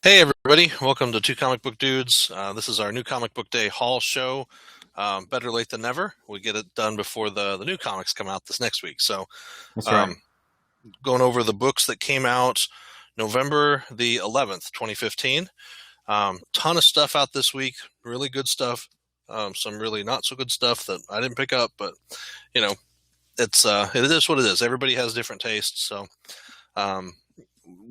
Hey everybody, welcome to Two Comic Book Dudes. This is our new Comic Book Day haul show. Better late than never. We get it done before the new comics come out this next week. So That's right. going over the books that came out November the 11th, 2015. Ton of stuff out this week, really good stuff. Some really not so good stuff that I didn't pick up, but you know, it is what it is. Everybody has different tastes. So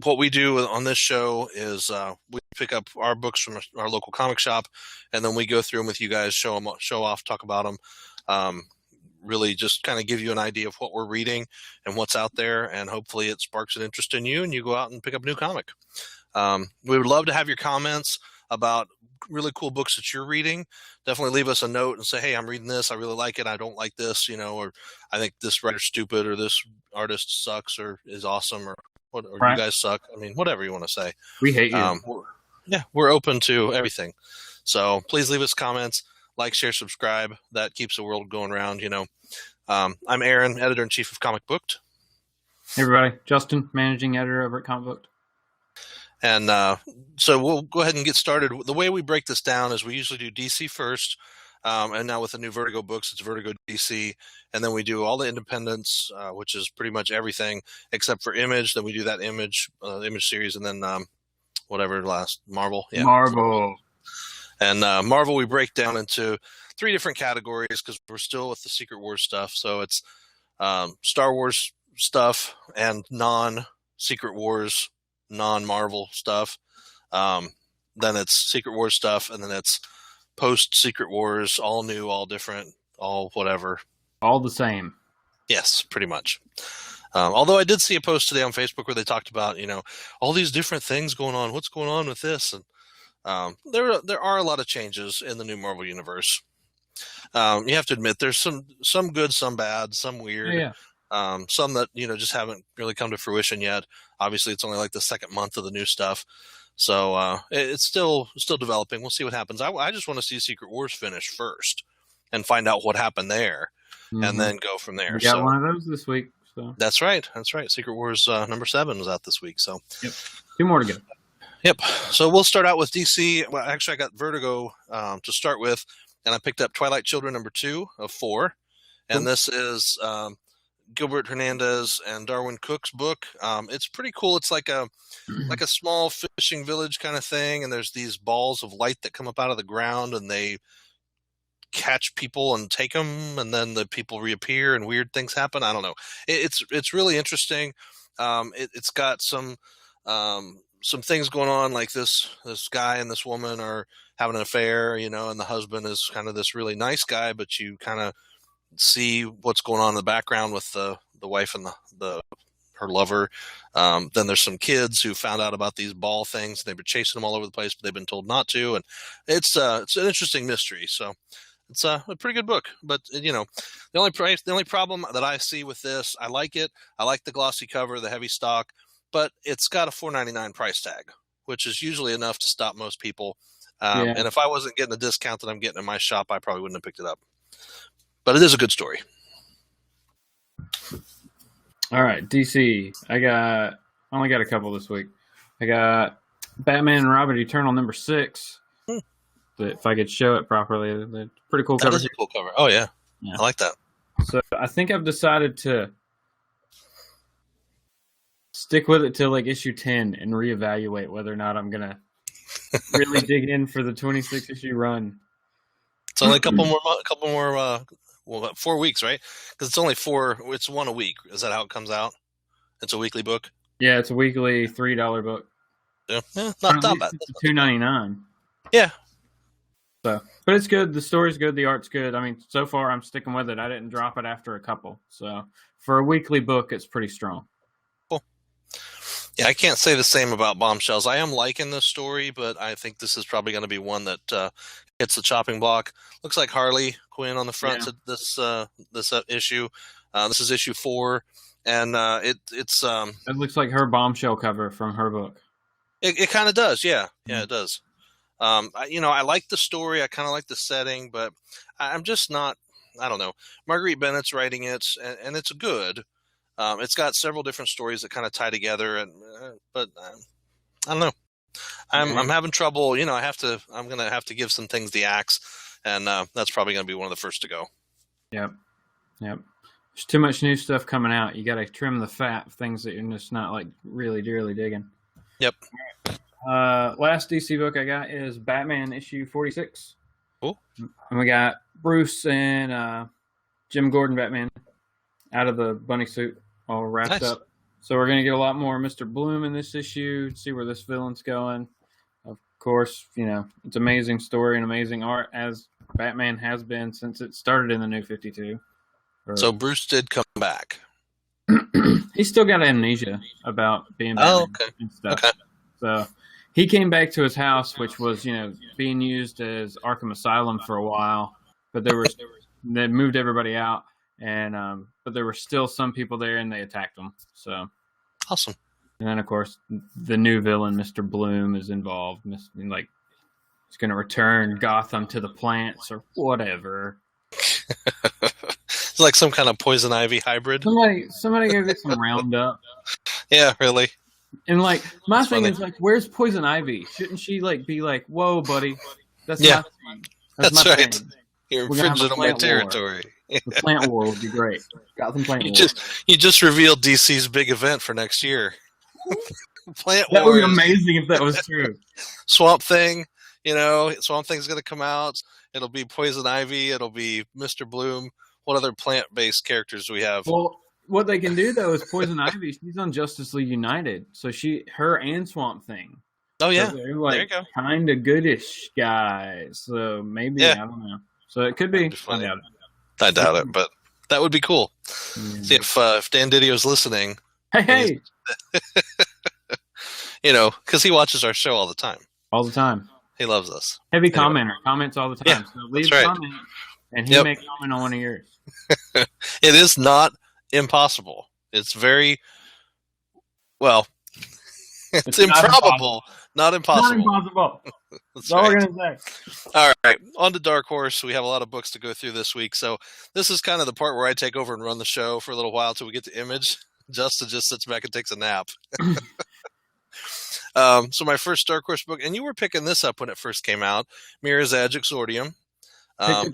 what we do on this show is we pick up our books from our local comic shop, and then we go through them with you guys, show off, talk about them. Really just kind of give you an idea of what we're reading and what's out there, and hopefully it sparks an interest in you and you go out and pick up a new comic. We would love to have your comments about really cool books that you're reading. Definitely leave us a note and say, hey, I'm reading this, I really like it, I don't like this, or I think this writer's stupid, or this artist sucks or is awesome, or Right. you guys suck. I mean, whatever you want to say. We hate you. We're open to everything. So please leave us comments, like, share, subscribe. That keeps the world going around, I'm Aaron, editor-in-chief of Comic Booked. Hey everybody, Justin, managing editor over at Comic Booked. And so we'll go ahead and get started. The way we break this down is we usually do DC first. And now with the new Vertigo books, it's Vertigo DC. And then we do all the independents, which is pretty much everything except for Image. Then we do that Image series, and then whatever last, Marvel. Yeah. Marvel. And Marvel we break down into three different categories because we're still with the Secret Wars stuff. So it's Star Wars stuff and non-Secret Wars, non-Marvel stuff. Then it's Secret Wars stuff, and then it's post-Secret Wars, all new, all different, all whatever. All the same. Yes, pretty much. Although I did see a post today on Facebook where they talked about, all these different things going on. What's going on with this? And there are a lot of changes in the new Marvel Universe. You have to admit there's some good, some bad, some weird. Yeah. Some that, just haven't really come to fruition yet. Obviously, it's only like the second month of the new stuff. So it's still developing. We'll see what happens. I just want to see Secret Wars finish first and find out what happened there, and then go from there. We got one of those this week. So That's right. Secret Wars number 7 was out this week. So yep. 2 more to go. Yep. So we'll start out with DC. Well, actually, I got Vertigo to start with, and I picked up Twilight Children number 2 of 4, and this is Gilbert Hernandez and Darwin Cook's book. It's pretty cool. It's like a small fishing village kind of thing, and there's these balls of light that come up out of the ground, and they catch people and take them, and then the people reappear and weird things happen. I don't know. It's really interesting. It's got some things going on, like this guy and this woman are having an affair, and the husband is kind of this really nice guy, but you kind of see what's going on in the background with the wife and her lover. Then there's some kids who found out about these ball things. They've been chasing them all over the place, but they've been told not to. And it's an interesting mystery. So it's a pretty good book. But the only problem that I see with this, I like it. I like the glossy cover, the heavy stock, but it's got a $4.99 price tag, which is usually enough to stop most people. And if I wasn't getting a discount that I'm getting in my shop, I probably wouldn't have picked it up. But it is a good story. All right, DC. I only got a couple this week. I got Batman and Robin Eternal number 6. But if I could show it properly, they're pretty cool cover. That is a cool cover. Oh, yeah. I like that. So I think I've decided to stick with it till like issue 10 and reevaluate whether or not I'm going to really dig in for the 26 issue run. It's only a couple more 4 weeks, right? Because it's only 4. It's one a week. Is that how it comes out? It's a weekly book. Yeah, it's a weekly $3 book. Yeah, not bad. It's $2.99. Yeah. So, but it's good. The story's good. The art's good. I mean, so far I'm sticking with it. I didn't drop it after a couple. So for a weekly book, it's pretty strong. Cool. Yeah, I can't say the same about Bombshells. I am liking this story, but I think this is probably going to be one that hits the chopping block. Looks like Harley Quinn on the front of this issue. This is issue 4, and it's it looks like her Bombshell cover from her book. It kind of does, yeah, it does. I like the story. I kind of like the setting, but I'm just not. I don't know. Marguerite Bennett's writing it, and it's good. It's got several different stories that kind of tie together, but I don't know. I'm having trouble. You know, I'm gonna have to give some things the axe, and that's probably gonna be one of the first to go. Yep. There's too much new stuff coming out. You got to trim the fat of things that you're just not like really dearly digging. Yep. Last DC book I got is Batman issue 46. Cool. And we got Bruce and Jim Gordon Batman out of the bunny suit, all wrapped up. So we're going to get a lot more Mr. Bloom in this issue, see where this villain's going. Of course, you know, it's amazing story and amazing art, as Batman has been since it started in the New 52. So Bruce did come back. He's still got amnesia about being Batman and stuff. Okay. So he came back to his house, which was, you know, being used as Arkham Asylum for a while, but they moved everybody out, and but there were still some people there, and they attacked them. So awesome. And then, of course, the new villain, Mr. Bloom, is involved. Like, he's going to return Gotham to the plants or whatever. It's like some kind of poison ivy hybrid. Somebody gave it some Roundup. Yeah, really. And like, my thing is like, where's Poison Ivy? Shouldn't she like be like, whoa, buddy, that's my thing. That's my right. thing. You're infringing on my territory. The plant war would be great. Gotham Plant War. You just revealed DC's big event for next year. Plant That War. would be amazing if that was true. Swamp Thing. You know, Swamp Thing's going to come out. It'll be Poison Ivy. It'll be Mr. Bloom. What other plant-based characters do we have? Well, what they can do though is Poison Ivy. She's on Justice League United, so her and Swamp Thing. Oh yeah, so they're like there you go. Kind of goodish guys. So maybe I don't know. So it could be. I doubt it, but that would be cool. Yeah. See if Dan Didio's listening. Hey. You know, because he watches our show all the time. All the time. He loves us. Heavy commenter. Comments all the time. Yeah, so leave a comment, and he may comment on one of yours. It is not impossible. It's very it's improbable, not impossible. Not impossible. That's all we're gonna say. All right, on to Dark Horse. We have a lot of books to go through this week, so this is kind of the part where I take over and run the show for a little while till we get to Image. Justin just sits back and takes a nap. So my first Dark Horse book, and you were picking this up when it first came out, Mirror's Edge Exordium.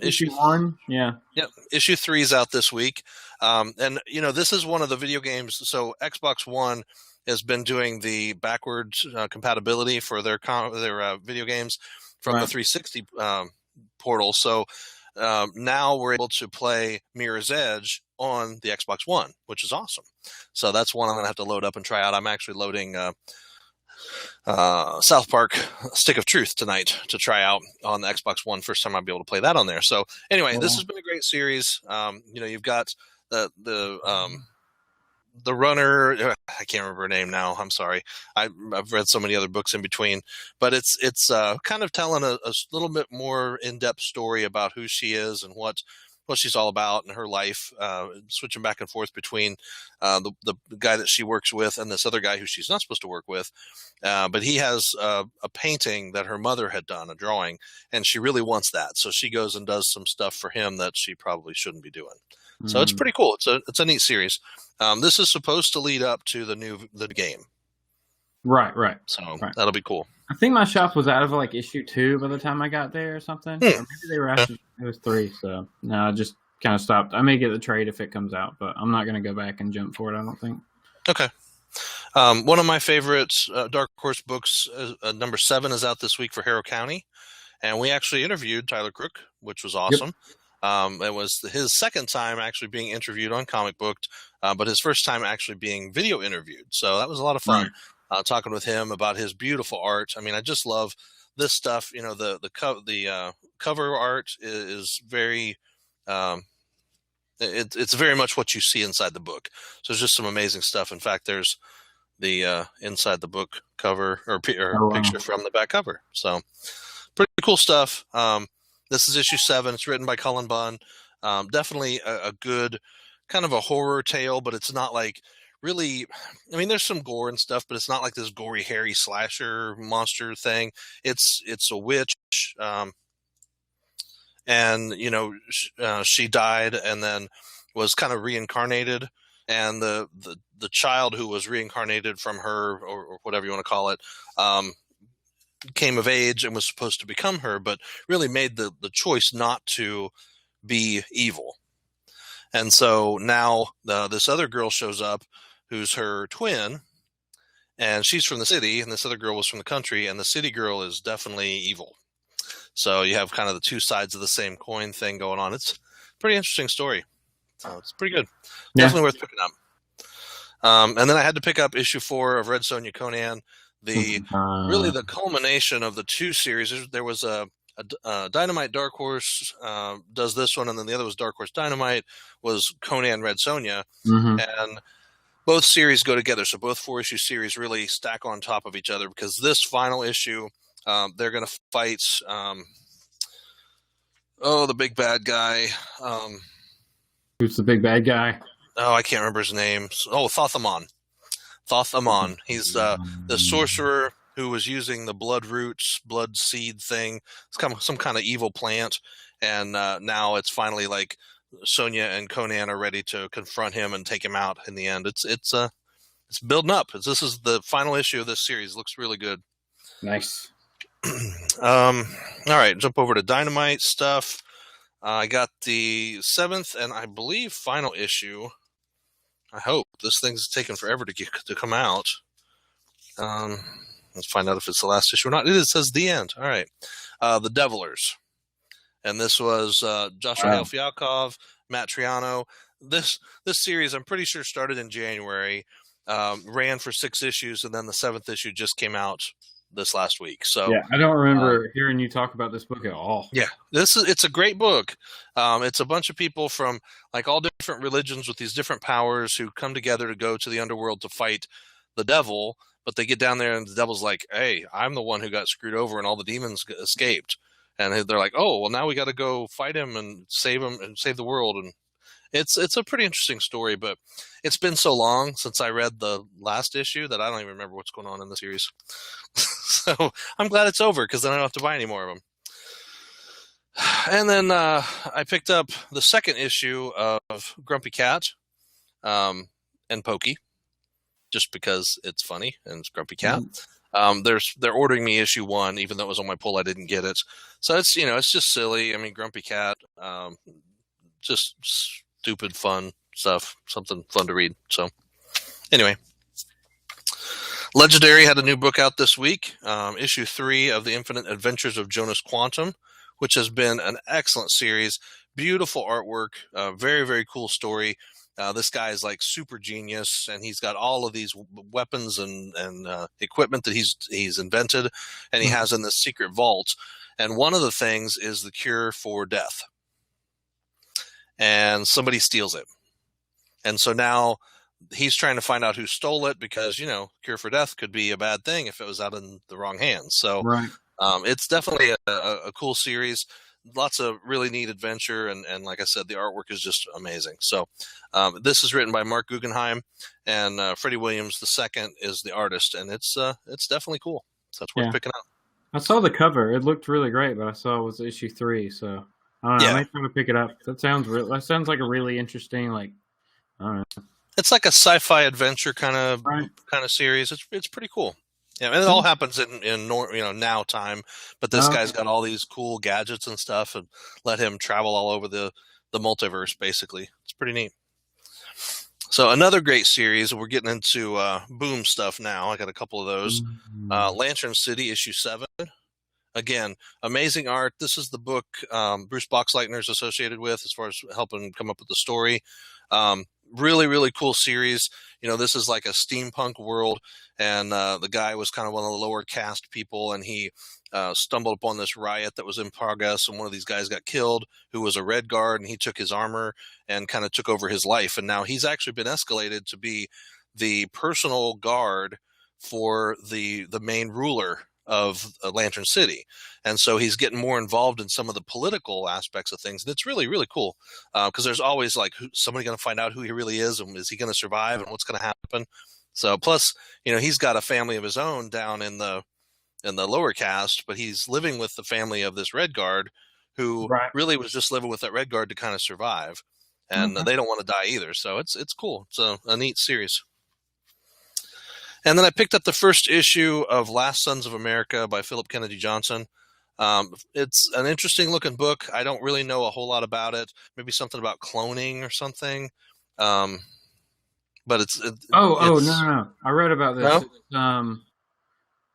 Issue 1, yeah. Yep, issue 3 is out this week. And, you know, this is one of the video games. So Xbox One has been doing the backwards compatibility for their video games from the 360 portal. So now we're able to play Mirror's Edge on the Xbox One, which is awesome. So that's one I'm going to have to load up and try out. I'm actually loading South Park Stick of Truth tonight to try out on the Xbox One. First time I'll be able to play that on there. So anyway, this has been a great series. You know, you've got the runner. I can't remember her name now. I'm sorry. I've read so many other books in between, but it's kind of telling a little bit more in-depth story about who she is and what she's all about in her life, switching back and forth between the guy that she works with and this other guy who she's not supposed to work with. But he has a painting that her mother had done, a drawing, and she really wants that. So she goes and does some stuff for him that she probably shouldn't be doing. So it's pretty cool. It's a neat series. This is supposed to lead up to the game. Right. So that'll be cool. I think my shop was out of like issue 2 by the time I got there or something. Or maybe they were after it was 3. So no, I just kind of stopped. I may get the trade if it comes out, but I'm not going to go back and jump for it, I don't think. Okay. One of my favorite Dark Horse books, number 7, is out this week for Harrow County. And we actually interviewed Tyler Crook, which was awesome. Yep. It was his second time actually being interviewed on Comic Booked, but his first time actually being video interviewed. So that was a lot of fun. Right. Talking with him about his beautiful art. I mean, I just love this stuff. You know, the cover art is very, it's very much what you see inside the book. So there's just some amazing stuff. In fact, there's the inside the book cover or picture from the back cover. So pretty cool stuff. This is issue 7. It's written by Cullen Bunn. Definitely a good kind of a horror tale, but it's not like really, I mean, there's some gore and stuff, but it's not like this gory, hairy slasher monster thing. It's a witch, and you know, she died and then was kind of reincarnated, and the child who was reincarnated from her, or whatever you want to call it, came of age and was supposed to become her, but really made the choice not to be evil. And so now this other girl shows up who's her twin, and she's from the city, and this other girl was from the country, and the city girl is definitely evil. So you have kind of the two sides of the same coin thing going on. It's a pretty interesting story. So it's pretty good. Yeah. Definitely worth picking up. And then I had to pick up issue 4 of Red Sonja Conan, really the culmination of the 2 series. There was a Dynamite Dark Horse does this one, and then the other was Dark Horse Dynamite, was Conan Red Sonja. And both series go together, so both 4-issue series really stack on top of each other, because this final issue, they're going to fight the big bad guy. Who's the big bad guy? Oh, I can't remember his name. Oh, Thothamon. He's the sorcerer who was using the blood roots, blood seed thing. It's kind of some kind of evil plant, and now it's finally like Sonja and Conan are ready to confront him and take him out in the end. It's building up. This is the final issue of this series. It looks really good. Nice. All right, jump over to Dynamite stuff. I got the 7th and I believe final issue. I hope. This thing's taken forever to come out. Let's find out if it's the last issue or not. It says the end. All right. The Devilers. And this was Joshua Hale Fialkov, Matt Triano. This series, I'm pretty sure, started in January, ran for 6 issues, and then the 7th issue just came out this last week. So yeah, I don't remember hearing you talk about this book at all. Yeah, it's a great book. It's a bunch of people from like all different religions with these different powers who come together to go to the underworld to fight the devil. But they get down there, and the devil's like, "Hey, I'm the one who got screwed over, and all the demons escaped." And they're like, "Oh, well, now we got to go fight him and save the world." And it's a pretty interesting story, but it's been so long since I read the last issue that I don't even remember what's going on in the series. So I'm glad it's over, because then I don't have to buy any more of them. And then I picked up the 2nd issue of Grumpy Cat and Pokey, just because it's funny and it's Grumpy Cat. They're ordering me issue 1, even though it was on my pull. I didn't get it, so it's it's just silly. I mean, Grumpy Cat, just stupid fun stuff, something fun to read. So anyway, Legendary had a new book out this week, issue 3 of the Infinite Adventures of Jonas Quantum, which has been an excellent series. Beautiful artwork, very, very cool story. This guy is like super genius, and he's got all of these weapons and equipment that he's invented, and he has in this secret vault. And one of the things is the cure for death. And somebody steals it. And so now he's trying to find out who stole it, because, cure for death could be a bad thing if it was out in the wrong hands. So it's definitely a cool series. Lots of really neat adventure, and like I said, the artwork is just amazing. So this is written by Mark Guggenheim, and Freddie Williams II is the artist, and it's definitely cool. So it's worth picking up. I saw the cover; it looked really great, but I saw it was issue 3, so I don't know. I might try to pick it up. That sounds like a really interesting, like, I don't know. It's like a sci-fi adventure kind of series. It's pretty cool. Yeah, and it all happens in now time, but this guy's got all these cool gadgets and stuff, and let him travel all over the multiverse, basically. It's pretty neat. So another great series, we're getting into Boom stuff now. I got a couple of those. Lantern City, issue 7. Again, amazing art. This is the book Bruce Boxleitner is associated with as far as helping come up with the story. Really, really cool series. This is like a steampunk world, and the guy was kind of one of the lower caste people, and he stumbled upon this riot that was in progress, and one of these guys got killed who was a Red Guard, and he took his armor and kind of took over his life. And now he's actually been escalated to be the personal guard for the main ruler of Lantern City. And so he's getting more involved in some of the political aspects of things. And it's really, really cool, because there's always like somebody going to find out who he really is, and is he going to survive, and what's going to happen. So plus, he's got a family of his own down in the lower caste, but he's living with the family of this Red Guard who really was just living with that Red Guard to kind of survive. And they don't want to die either. So it's cool. It's a neat series. And then I picked up the first issue of Last Sons of America by Philip Kennedy Johnson. It's an interesting looking book. I don't really know a whole lot about it. Maybe something about cloning or something. But it's no. I read about this. No?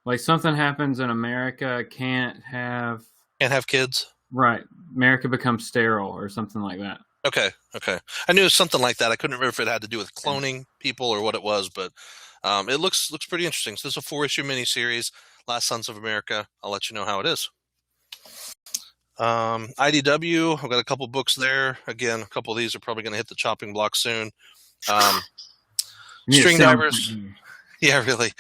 Like something happens in America, can't have kids. Right. America becomes sterile or something like that. Okay. I knew it was something like that. I couldn't remember if it had to do with cloning people or what it was, but it looks pretty interesting. So this is a 4-issue miniseries, Last Sons of America. I'll let you know how it is. IDW, I've got a couple books there. Again, a couple of these are probably going to hit the chopping block soon. String Divers. Yeah, really.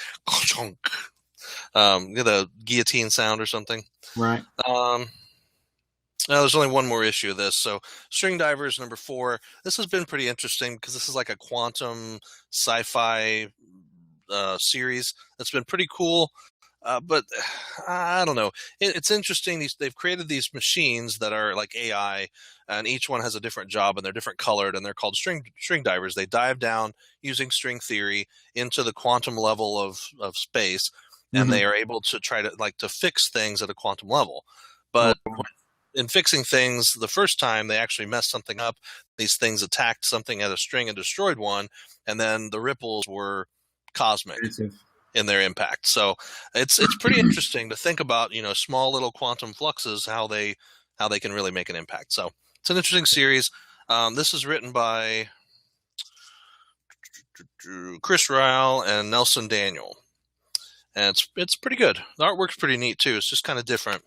Get a guillotine sound or something. Right. There's only one more issue of this. So String Divers number 4. This has been pretty interesting because this is like a quantum sci-fi series that's been pretty cool. But I don't know. It's interesting. They've created these machines that are like AI, and each one has a different job, and they're different colored, and they're called string divers. They dive down using string theory into the quantum level of space, and they are able to try to fix things at a quantum level. But in fixing things the first time, they actually messed something up. These things attacked something at a string and destroyed one, and then the ripples were cosmic in their impact. So it's pretty interesting to think about, small little quantum fluxes, how they can really make an impact. So it's an interesting series. This is written by Chris Ryle and Nelson Daniel, and it's pretty good. The artwork's pretty neat too. It's just kind of different.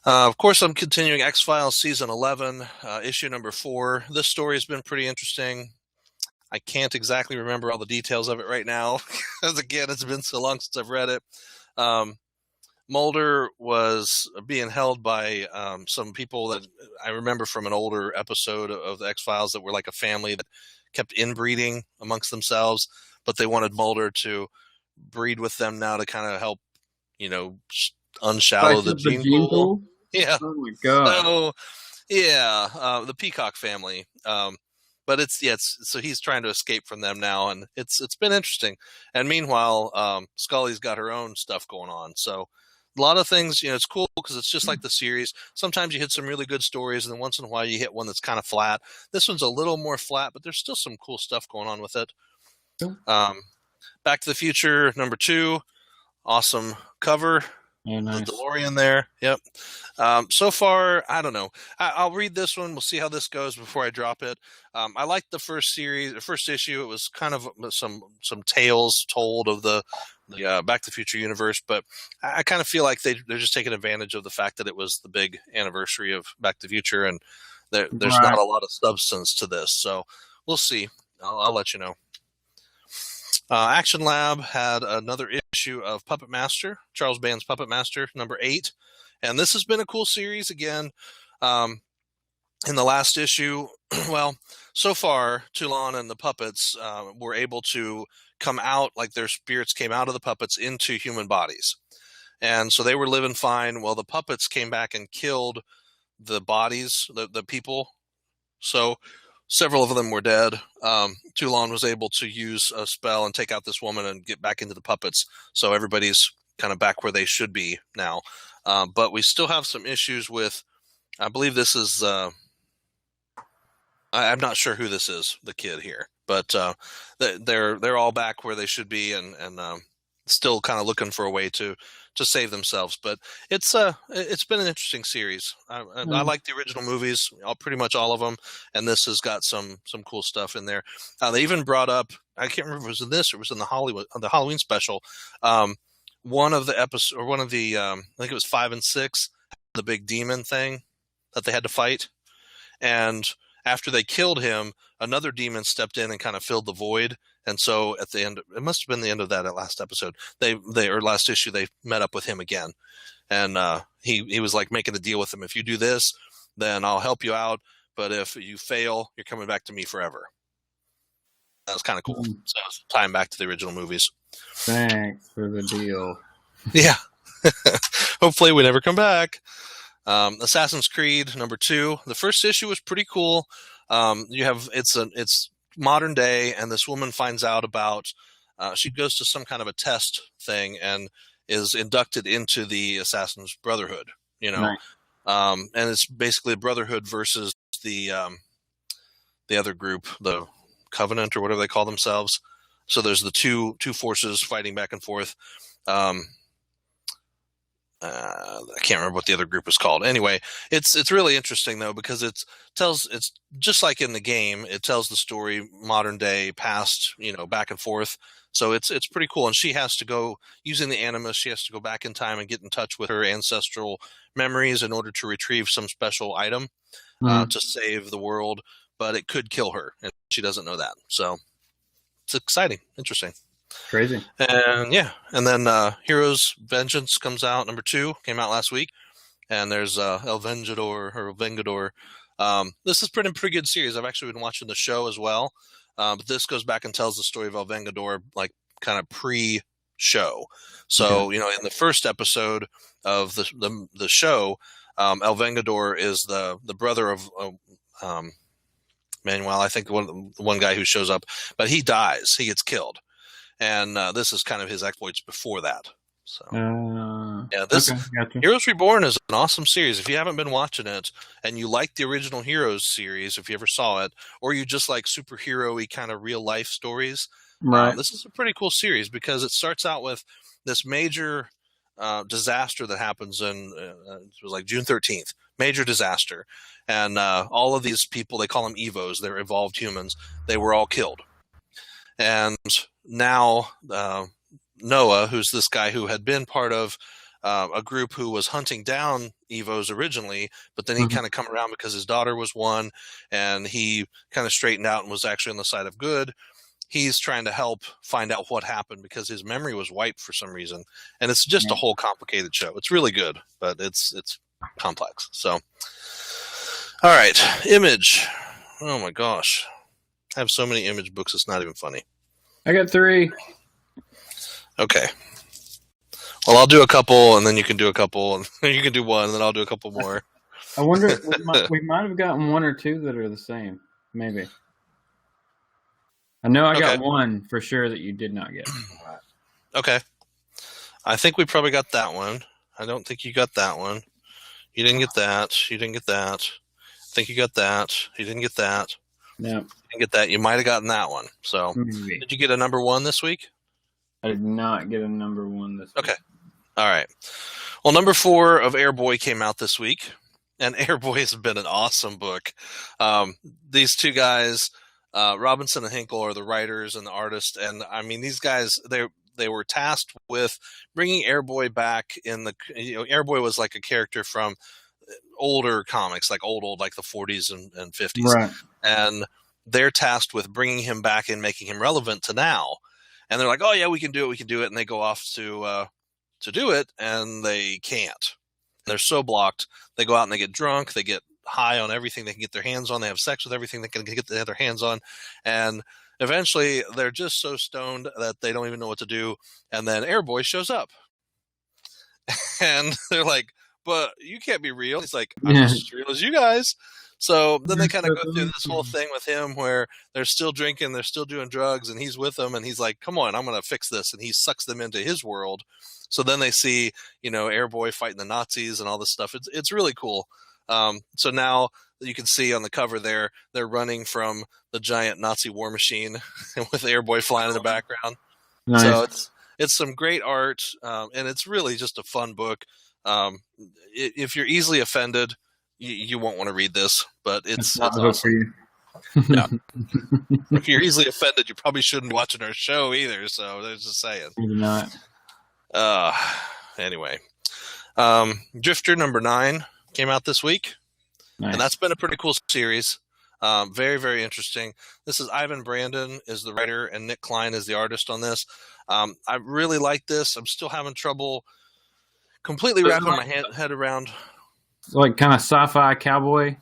Of course, I'm continuing XFiles season 11, issue number 4. This story has been pretty interesting. I can't exactly remember all the details of it right now, because again, it's been so long since I've read it. Mulder was being held by some people that I remember from an older episode of the X-Files that were like a family that kept inbreeding amongst themselves, but they wanted Mulder to breed with them now to kind of help, unshallow the gene pool. Yeah. Oh my god. So, yeah, the Peacock family. But so he's trying to escape from them now, and it's been interesting. And meanwhile, Scully's got her own stuff going on. So a lot of things, it's cool because it's just like the series. Sometimes you hit some really good stories, and then once in a while you hit one that's kind of flat. This one's a little more flat, but there's still some cool stuff going on with it. Back to the Future number 2, awesome cover. Oh, nice. The DeLorean there. Yep. So far, I don't know. I'll read this one. We'll see how this goes before I drop it. I liked the first issue. It was kind of some tales told of the Back to the Future universe, but I kind of feel like they're just taking advantage of the fact that it was the big anniversary of Back to the Future, and there's not a lot of substance to this. So we'll see. I'll let you know. Action Lab had another issue of Puppet Master, Charles Band's Puppet Master, number 8. And this has been a cool series again. In the last issue, well, so far, Toulon and the puppets were able to come out, like their spirits came out of the puppets into human bodies. And so they were living fine. Well, the puppets came back and killed the bodies, the people. So several of them were dead. Toulon was able to use a spell and take out this woman and get back into the puppets. So everybody's kind of back where they should be now. But we still have some issues with, I believe this is, I'm not sure who this is, the kid here, but they're all back where they should be, and still kind of looking for a way to save themselves. But it's been an interesting series. I like the original movies, pretty much all of them, and this has got some cool stuff in there. They even brought up, I can't remember if it was in this or it was in the Halloween special. One of the episodes, or one of the I think it was 5 and 6, the big demon thing that they had to fight, and after they killed him, another demon stepped in and kind of filled the void. And so at the end, it must have been the end of that last episode, or last issue, they met up with him again. And he was like making a deal with him. If you do this, then I'll help you out. But if you fail, you're coming back to me forever. That was kind of cool. So tying back to the original movies. Thanks for the deal. Yeah. Hopefully we never come back. Assassin's Creed number 2. The first issue was pretty cool. It's modern day, and this woman finds out about she goes to some kind of a test thing and is inducted into the Assassin's Brotherhood. Nice. And it's basically a Brotherhood versus the other group, the Covenant or whatever they call themselves. So there's the two forces fighting back and forth. I can't remember what the other group is called. Anyway, it's really interesting though, because it's just like in the game. It tells the story modern day, past, back and forth. So it's pretty cool. And she has to go, using the Animus, she has to go back in time and get in touch with her ancestral memories in order to retrieve some special item to save the world. But it could kill her, and she doesn't know that. So it's exciting, interesting. Crazy. And yeah, and then Heroes Vengeance comes out, number 2, came out last week, and there's El Vengador. This is pretty good series. I've actually been watching the show as well, but this goes back and tells the story of El Vengador, like kind of pre-show. So in the first episode of the show, El Vengador is the brother of Manuel, I think the one guy who shows up, but he dies. He gets killed. And this is kind of his exploits before that. So, this gotcha. Heroes Reborn is an awesome series. If you haven't been watching it and you like the original Heroes series, if you ever saw it, or you just like superhero-y kind of real life stories, right? This is a pretty cool series because it starts out with this major disaster that happens in it was like June 13th. Major disaster, and all of these people, they call them Evos. They're evolved humans. They were all killed. And now Noah, who's this guy who had been part of a group who was hunting down Evos originally, but then he kind of come around because his daughter was one, and he kind of straightened out and was actually on the side of good. He's trying to help find out what happened because his memory was wiped for some reason. And it's just a whole complicated show. It's really good, but it's complex. So, all right, Image. Oh my gosh. I have so many Image books, it's not even funny. I got 3. Okay. Well, I'll do a couple, and then you can do a couple, and you can do one, and then I'll do a couple more. I wonder, we might have gotten 1 or 2 that are the same. Maybe. I know I got 1 for sure that you did not get. Okay. I think we probably got that one. I don't think you got that one. You didn't get that. You didn't get that. I think you got that. You didn't get that. No. You didn't get that. You might have gotten that one. So, Maybe. Did you get a number 1 this week? I did not get a number 1 this week. Okay. All right. Well, number 4 of Airboy came out this week, and Airboy has been an awesome book. These two guys, Robinson and Hinkle, are the writers and the artists, and I mean, these guys, they were tasked with bringing Airboy back in the. Airboy was like a character from older comics, like old, like the 40s and 50s, right? And they're tasked with bringing him back and making him relevant to now. And they're like, "Oh yeah, we can do it," and they go off to do it, and they can't. They're so blocked. They go out and they get drunk. They get high on everything they can get their hands on. They have sex with everything they can get their hands on, and eventually they're just so stoned that they don't even know what to do. And then Airboy shows up, and they're like, "But you can't be real." He's like, "I'm just as real as you guys." So then they kind of go through this whole thing with him where they're still drinking, they're still doing drugs, and he's with them, and he's like, "Come on, I'm going to fix this." And he sucks them into his world. So then they see, Airboy fighting the Nazis and all this stuff. It's really cool. So now you can see on the cover there, they're running from the giant Nazi war machine with Airboy flying in the background. Nice. So it's some great art, and it's really just a fun book. If you're easily offended, you won't want to read this, but it's awesome. For you. Yeah. If you're easily offended, you probably shouldn't watch our show either. So there's just saying. Maybe not. Anyway, Drifter number 9 came out this week, nice. And that's been a pretty cool series. Very, very interesting. This is Ivan Brandon is the writer, and Nick Klein is the artist on this. I really like this. I'm still having trouble completely wrapping my head around. Like kind of sci-fi cowboy.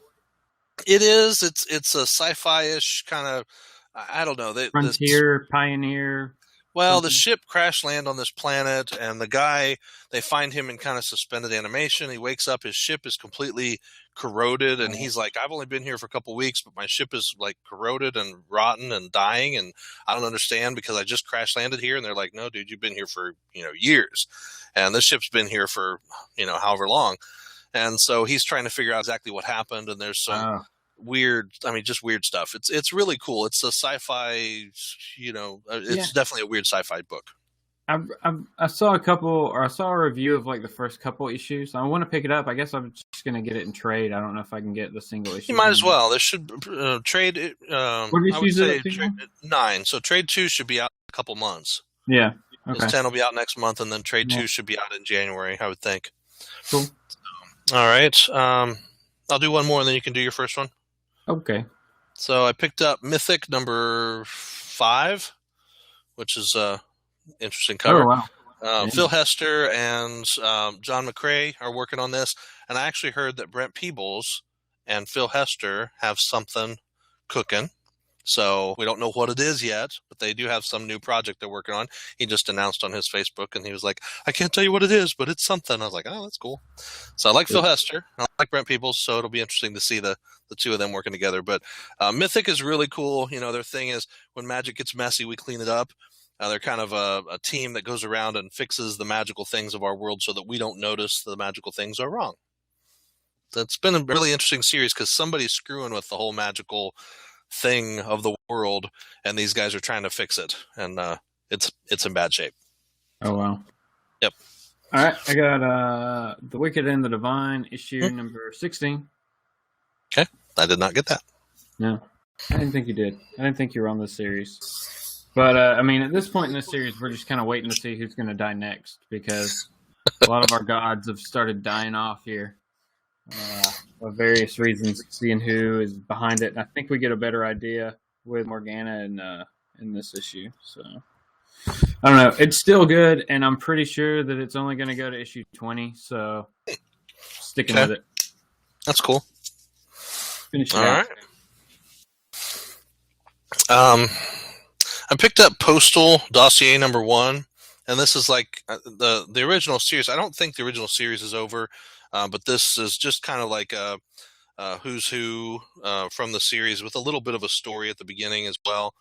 It is. It's a sci-fi-ish kind of. I don't know. Frontier, pioneer. Well, the ship crash land on this planet, and the guy, they find him in kind of suspended animation. He wakes up, his ship is completely corroded, and he's like, I've only been here for a couple weeks, but my ship is like corroded and rotten and dying, and I don't understand because I just crash landed here. And they're like, no, dude, you've been here for, years. And this ship's been here for, however long. And so he's trying to figure out exactly what happened, and there's some just weird stuff. It's really cool. It's a sci-fi, it's definitely a weird sci-fi book. I saw a review of like the first couple issues. I want to pick it up. I guess I'm just going to get it in trade. I don't know if I can get the single issue. You might as well. There should trade. What issues is it? 9. So trade 2 should be out in a couple months. Yeah. Okay. 10 will be out next month, and then trade 2 should be out in January, I would think. Cool. All right. I'll do one more, and then you can do your first one. Okay. So I picked up Mythic number 5, which is interesting cover. Oh, wow. Phil Hester and John McCrae are working on this, and I actually heard that Brent Peebles and Phil Hester have something cooking. So we don't know what it is yet, but they do have some new project they're working on. He just announced on his Facebook, and he was like, I can't tell you what it is, but it's something. I was like, oh, that's cool. So I like Phil Hester. I like Brent Peebles, so it'll be interesting to see the two of them working together. But Mythic is really cool. Their thing is when magic gets messy, we clean it up. They're kind of a team that goes around and fixes the magical things of our world so that we don't notice the magical things are wrong. So it's been a really interesting series because somebody's screwing with the whole magical thing of the world, and these guys are trying to fix it, and it's in bad shape. Oh, wow. Yep. All right, I got The Wicked and the Divine, issue number 16. Okay, I did not get that. No, I didn't think you did. I didn't think you were on this series. But, at this point in this series, we're just kind of waiting to see who's going to die next, because a lot of our gods have started dying off here. For various reasons, seeing who is behind it. And I think we get a better idea with Morgana in this issue. So, I don't know. It's still good, and I'm pretty sure that it's only going to go to issue 20, so sticking with it. That's cool. Finish it All out. right. I picked up Postal Dossier number 1, and this is like the original series. I don't think the original series is over. But this is just kind of like a who's who from the series with a little bit of a story at the beginning as well.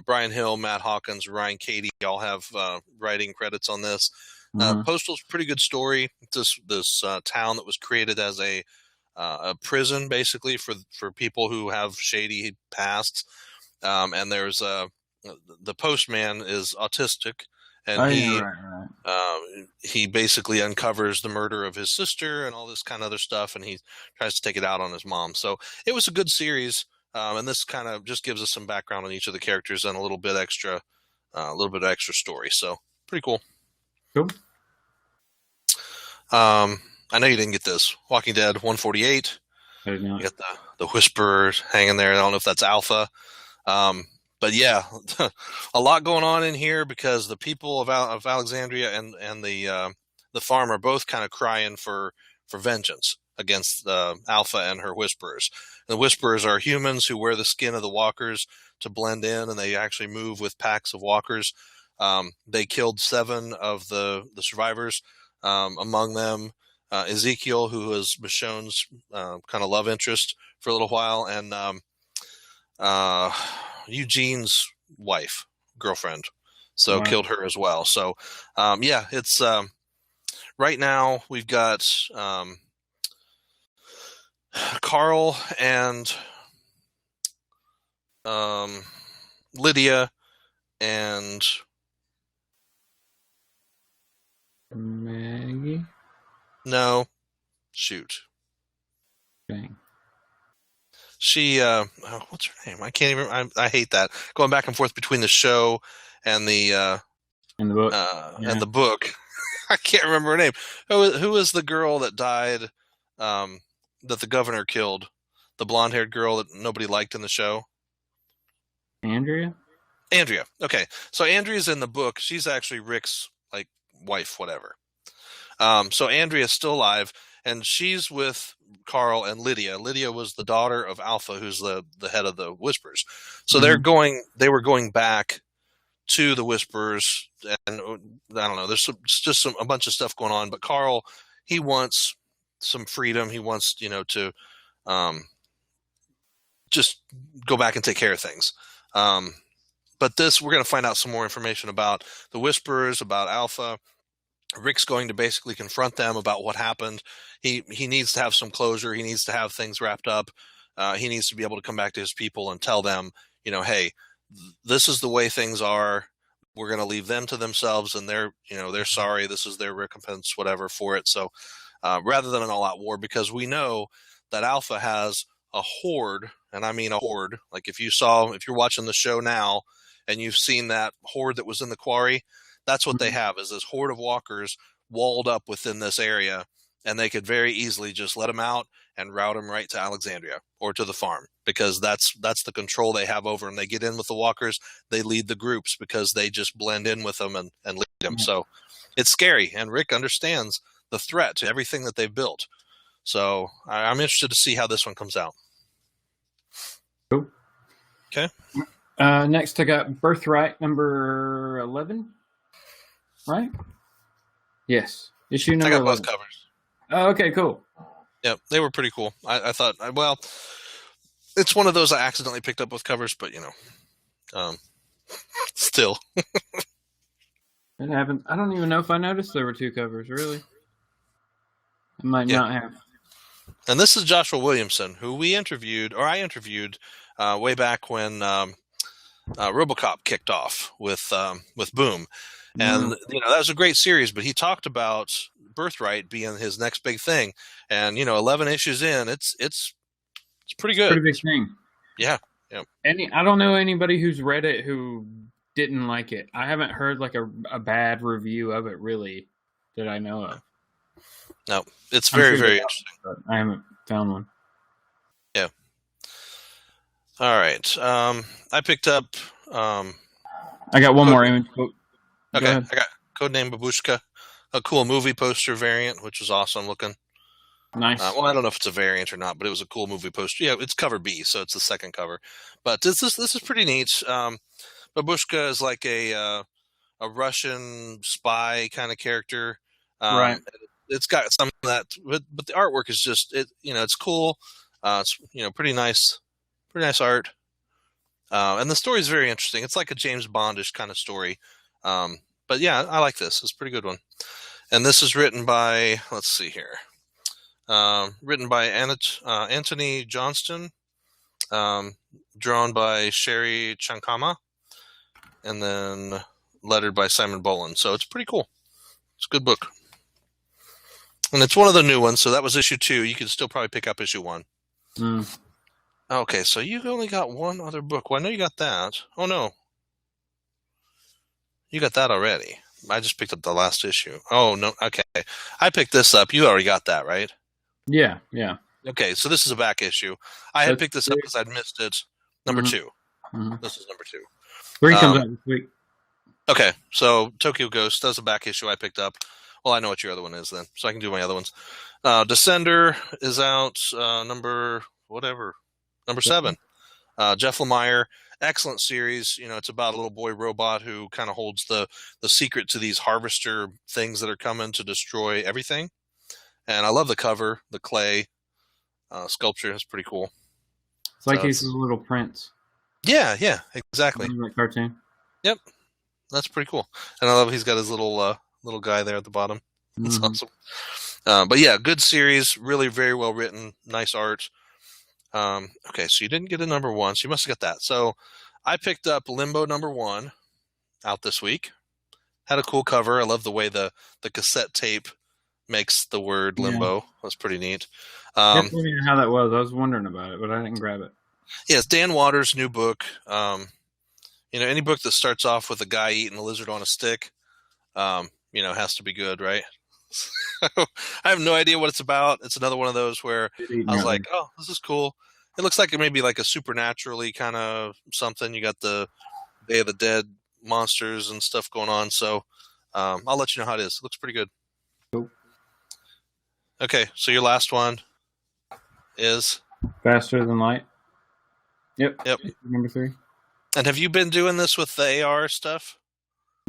Brian Hill, Matt Hawkins, Ryan Cady all have writing credits on this. Postal's a pretty good story. This town that was created as a prison, basically, for people who have shady pasts. And there's the postman is autistic. And he basically uncovers the murder of his sister and all this kind of other stuff, and he tries to take it out on his mom. So it was a good series, and this kind of just gives us some background on each of the characters and a little bit extra story. So pretty cool. Cool. I know you didn't get this. Walking Dead 148. I did not. You got the Whisperer hanging there. I don't know if that's Alpha. But yeah, a lot going on in here because the people of Alexandria and the farm are both kind of crying for vengeance against Alpha and her Whisperers. The Whisperers are humans who wear the skin of the walkers to blend in, and they actually move with packs of walkers. They killed 7 of the survivors, among them Ezekiel, who was Michonne's kind of love interest for a little while, and Eugene's girlfriend, so killed her as well. So, it's right now we've got Carl and Lydia and Maggie. No, shoot. Dang. She, what's her name? I can't even. I hate that going back and forth between the show and the book. And the book. I can't remember her name. Who is the girl that died? That the governor killed, the blonde-haired girl that nobody liked in the show. Andrea. Okay, so Andrea's in the book. She's actually Rick's wife, whatever. So Andrea's still alive, and she's with Carl and Lydia. Lydia was the daughter of Alpha, who's the head of the Whispers. So they were going back to the Whisperers, and I don't know. There's just a bunch of stuff going on. But Carl, he wants some freedom. He wants to just go back and take care of things. But we're going to find out some more information about the Whisperers, about Alpha. Rick's going to basically confront them about what happened. He needs to have some closure. He needs to have things wrapped up. He needs to be able to come back to his people and tell them, hey, this is the way things are. We're going to leave them to themselves, and they're sorry. This is their recompense, whatever, for it. So rather than an all-out war, because we know that Alpha has a horde, and I mean a horde. Like if you're watching the show now and you've seen that horde that was in the quarry, that's what they have, is this horde of walkers walled up within this area, and they could very easily just let them out and route them right to Alexandria or to the farm, because that's the control they have over them. They get in with the walkers, they lead the groups because they just blend in with them and lead them. So it's scary, and Rick understands the threat to everything that they've built. So I'm interested to see how this one comes out. Cool. Okay. Next, I got Birthright number 11. Right? Yes. Issue number 11. I got both covers. Oh, okay, cool. Yep, they were pretty cool. I thought, well, it's one of those I accidentally picked up both covers, but still. I don't even know if I noticed there were two covers, really. I might not have. And this is Joshua Williamson, who I interviewed way back when RoboCop kicked off with Boom. And that was a great series, but he talked about Birthright being his next big thing. And 11 issues in, it's pretty good. Pretty big thing. Yeah. I don't know anybody who's read it who didn't like it. I haven't heard like a bad review of it, really, that I know of. No, it's very, very interesting. But I haven't found one. Yeah. All right. I picked up. I got one more image. Okay, I got Codename Babushka, a cool movie poster variant, which was awesome looking. Nice. Well, I don't know if it's a variant or not, but it was a cool movie poster. Yeah, it's cover B, so it's the second cover. But this is pretty neat. Babushka is like a Russian spy kind of character. Right. It's got some of that, but the artwork is just it's cool. It's pretty nice art. And the story is very interesting. It's like a James Bondish kind of story. But yeah, I like this. It's a pretty good one. And this is written by, let's see here, Anthony Johnston, drawn by Sherry Chankama, and then lettered by Simon Boland. So it's pretty cool. It's a good book. And it's one of the new ones, so that was issue 2. You could still probably pick up issue 1. Okay, so you only got one other book. Well, I know you got that. Oh, no. You got that already. I just picked up the last issue. Oh, no. Okay. I picked this up. You already got that, right? Yeah. Okay, so this is a back issue. I had picked this up because I'd missed it. Number 2. This is number 2. 3 comes out this week. Okay, so Tokyo Ghost, that's a back issue I picked up. Well, I know what your other one is then, so I can do my other ones. Descender is out, number 7. Jeff Lemire, excellent series. It's about a little boy robot who kind of holds the secret to these harvester things that are coming to destroy everything. And I love the cover, the clay sculpture. It's pretty cool. It's like he's a little prince. Yeah, exactly. That cartoon. Yep, that's pretty cool. And I love he's got his little guy there at the bottom. That's awesome. But yeah, good series. Really very well written. Nice art. Okay, so you didn't get a number 1, so you must have got that. So I picked up Limbo number 1 out this week. Had a cool cover. I love the way the cassette tape makes the word limbo. Yeah. That's pretty neat. I didn't know how that was. I was wondering about it, but I didn't grab it. Yeah, it's Dan Waters' new book. Any book that starts off with a guy eating a lizard on a stick, has to be good, right? I have no idea what it's about. It's another one of those where I was like, oh, this is cool. It looks like it may be like a supernaturally kind of something. You got the Day of the Dead monsters and stuff going on. So I'll let you know how it is. It looks pretty good. Cool. Okay, so your last one is? Faster Than Light. Yep. Number 3. And have you been doing this with the AR stuff?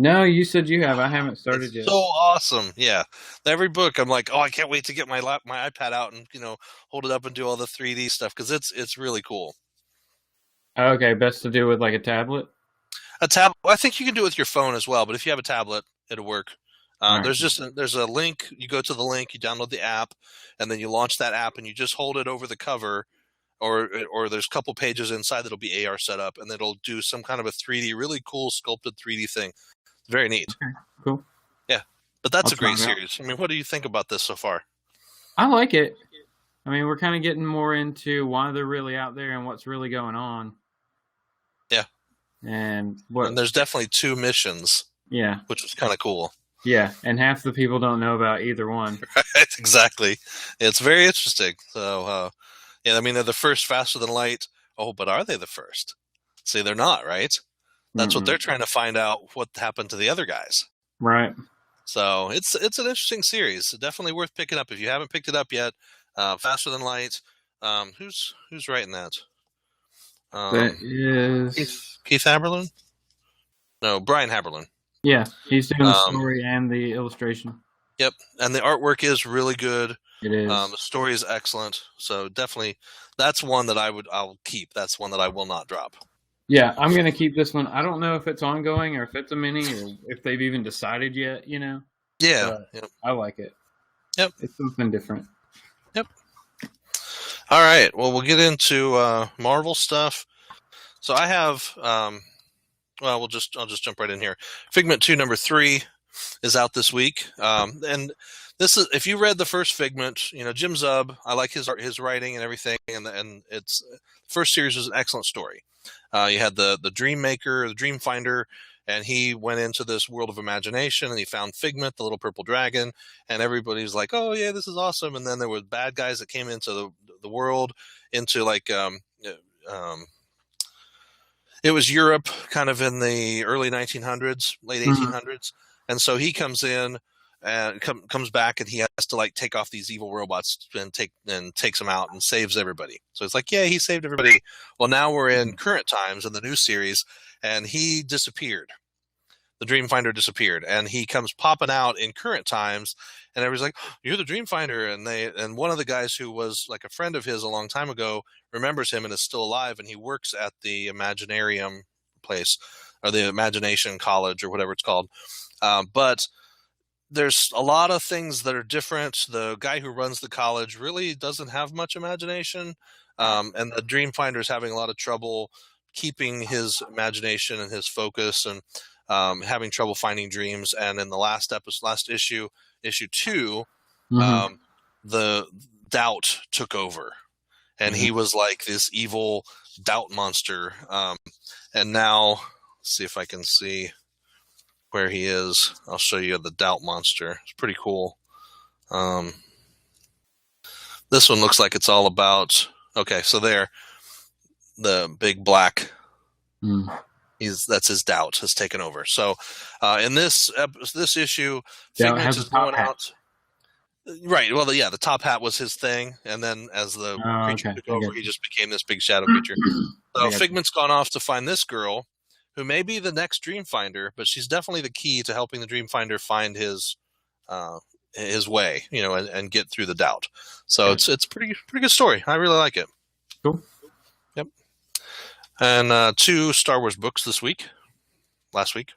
No, you said you have. I haven't started yet. So awesome. Yeah. Every book I'm like, oh, I can't wait to get my iPad out and, hold it up and do all the 3D stuff because it's really cool. Okay, best to do with like a tablet. I think you can do it with your phone as well, but if you have a tablet, it'll work. Right. There's a link. You go to the link, you download the app, and then you launch that app, and you just hold it over the cover, or there's a couple pages inside that'll be AR set up, and it'll do some kind of a 3D, really cool sculpted 3D thing. Very neat. Okay, cool. Yeah, but that's a great series. I mean, what do you think about this so far? I like it. I mean, we're kind of getting more into why they're really out there and what's really going on. Yeah. And there's definitely 2 missions. Yeah. Which was kind of cool. Yeah, and half the people don't know about either one. Right, exactly. It's very interesting. So, yeah, I mean, they're the first faster than light. Oh, but are they the first? See, they're not, right? That's what they're trying to find out, what happened to the other guys. Right. So it's an interesting series. Definitely worth picking up if you haven't picked it up yet. Faster than light. Who's writing that? That is Keith Haberlin? No, Brian Haberlin. Yeah, he's doing the story and the illustration. Yep, and the artwork is really good. It is. The story is excellent. So definitely, that's one that I'll keep. That's one that I will not drop. Yeah, I'm going to keep this one. I don't know if it's ongoing or if it's a mini or if they've even decided yet, Yeah. Yep. I like it. Yep. It's something different. Yep. All right. Well, we'll get into Marvel stuff. So I have, I'll just jump right in here. Figment 2 number 3 is out this week. And this is, if you read the first Figment, Jim Zub, I like his writing and everything. And it's first series was an excellent story. You had the Dream Maker, the Dream Finder, and he went into this world of imagination and he found Figment, the little purple dragon, and everybody's like, oh yeah, this is awesome. And then there were bad guys that came into the world, into like, it was Europe kind of in the early 1900s, late 1800s. And so he comes in and comes back and he has to like take off these evil robots and takes them out and saves everybody. So it's like, yeah, he saved everybody. Well, now we're in current times in the new series and he disappeared. The Dream Finder disappeared and he comes popping out in current times and everybody's like, oh, you're the Dream Finder. And one of the guys who was like a friend of his a long time ago remembers him and is still alive. And he works at the Imaginarium place or the Imagination College or whatever it's called. But there's a lot of things that are different. The guy who runs the college really doesn't have much imagination. And the Dream Finder is having a lot of trouble keeping his imagination and his focus and having trouble finding dreams. And in the last issue 2, the doubt took over. And he was like this evil doubt monster. And now, let's see if I can see where he is. I'll show you the doubt monster. It's pretty cool. This one looks like it's all about, okay, so there, the big black, that's his doubt has taken over. So in this issue, Figment is going out. Right. Well, the top hat was his thing, and then as the creature took over, he just became this big shadow creature. So Figment's gone off to find this girl, who may be the next Dream Finder, but she's definitely the key to helping the Dream Finder find his way, and get through the doubt. So it's pretty good story. I really like it. Cool. Yep. And 2 Star Wars books last week.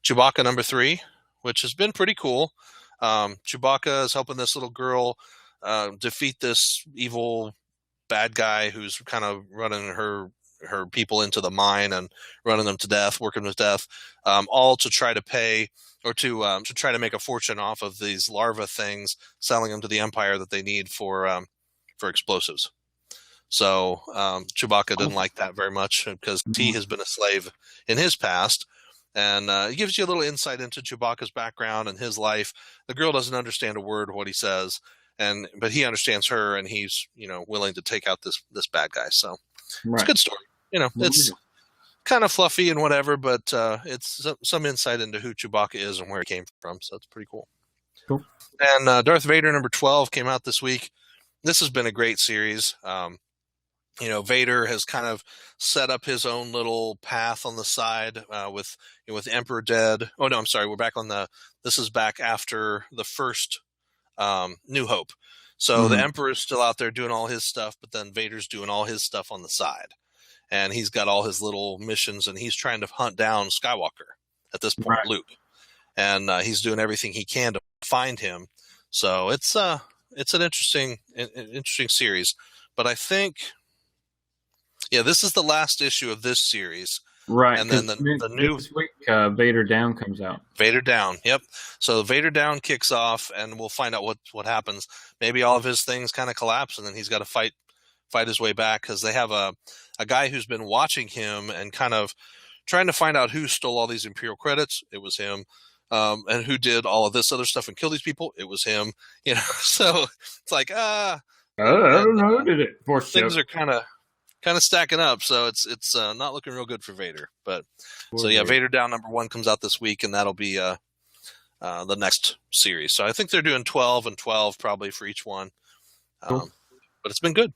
Chewbacca number 3, which has been pretty cool. Chewbacca is helping this little girl defeat this evil bad guy who's kind of running her people into the mine and running them to death, working them to death, all to try to pay or to try to make a fortune off of these larva things, selling them to the Empire that they need for explosives. So Chewbacca didn't like that very much because he has been a slave in his past. And it gives you a little insight into Chewbacca's background and his life. The girl doesn't understand a word of what he says, but he understands her, and he's willing to take out this bad guy. So it's a good story. It's kind of fluffy and whatever, but it's some insight into who Chewbacca is and where he came from. So it's pretty cool. Cool. And Darth Vader number 12 came out this week. This has been a great series. Vader has kind of set up his own little path on the side with Emperor dead. Oh no, I'm sorry. We're back on this is back after the first New Hope. So the Emperor is still out there doing all his stuff, but then Vader's doing all his stuff on the side. And he's got all his little missions, and he's trying to hunt down Skywalker at this point, Right. Luke. And he's doing everything he can to find him. So it's an interesting series. But I think, this is the last issue of this series. Right. And then the new this week, Vader Down comes out. Vader Down. Yep. So Vader Down kicks off, and we'll find out what happens. Maybe all of his things kind of collapse, and then he's got to fight his way back, because they have a guy who's been watching him and kind of trying to find out who stole all these Imperial credits. It was him. And who did all of this other stuff and killed these people? It was him. So it's like, I don't know who did it. Things are kind of stacking up, so it's not looking real good for Vader. But Vader Down #1 comes out this week, and that'll be the next series. So I think they're doing 12 and 12 probably for each one. Cool. But it's been good.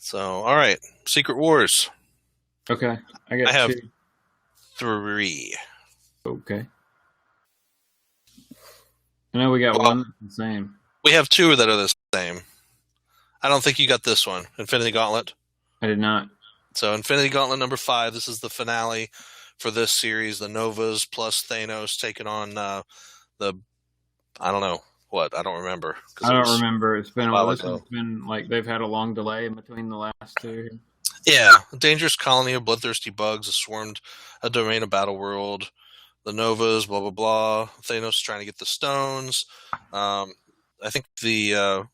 So all right, Secret Wars. Okay, I have 3. Okay, I know we got one that's the same. We have 2 that are the same. I don't think you got this one, Infinity Gauntlet. I did not. So Infinity Gauntlet #5. This is the finale for this series. The Novas plus Thanos taking on I don't know what. I don't remember. I don't remember. It's been a while ago. It's been like they've had a long delay in between the last 2. Yeah, a dangerous colony of bloodthirsty bugs has swarmed a domain of Battle World. The Novas, blah blah blah. Thanos is trying to get the stones. I think the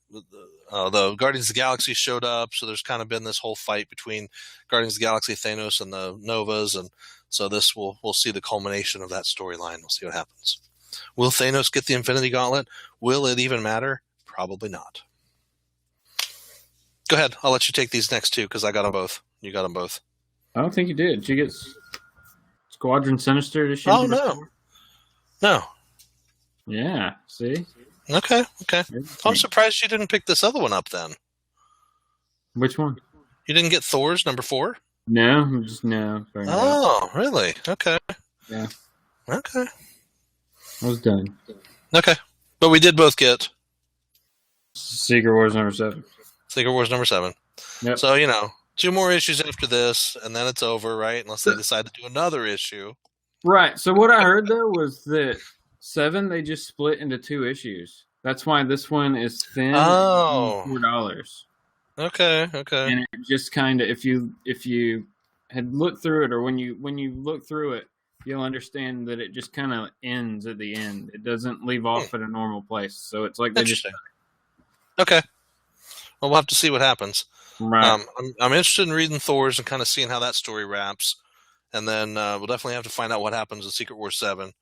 Guardians of the Galaxy showed up, so there's kind of been this whole fight between Guardians of the Galaxy, Thanos, and the Novas, and so we'll see the culmination of that storyline. We'll see what happens. Will Thanos get the Infinity Gauntlet? Will it even matter? Probably not. Go ahead. I'll let you take these next 2 because I got them both. You got them both. I don't think you did. She gets Squadron Sinister. Oh no. No. Yeah. See. Okay. I'm surprised you didn't pick this other one up then. Which one? You didn't get Thor's #4? No, no. Oh, really? Okay. Yeah. Okay. I was done. Okay. But we did both get Secret Wars #7. Secret Wars #7. Yep. So, 2 more issues after this, and then it's over, right? Unless they decide to do another issue. Right. So what I heard, though, was that 7, they just split into 2 issues. That's why this one is thin. Oh. $4. Okay. And it just kind of, if you had looked through it, or when you look through it, you'll understand that it just kind of ends at the end. It doesn't leave off at a normal place. So it's like they just... Okay. Well, we'll have to see what happens. Right. I'm interested in reading Thor's and kind of seeing how that story wraps. And then we'll definitely have to find out what happens in Secret Wars 7.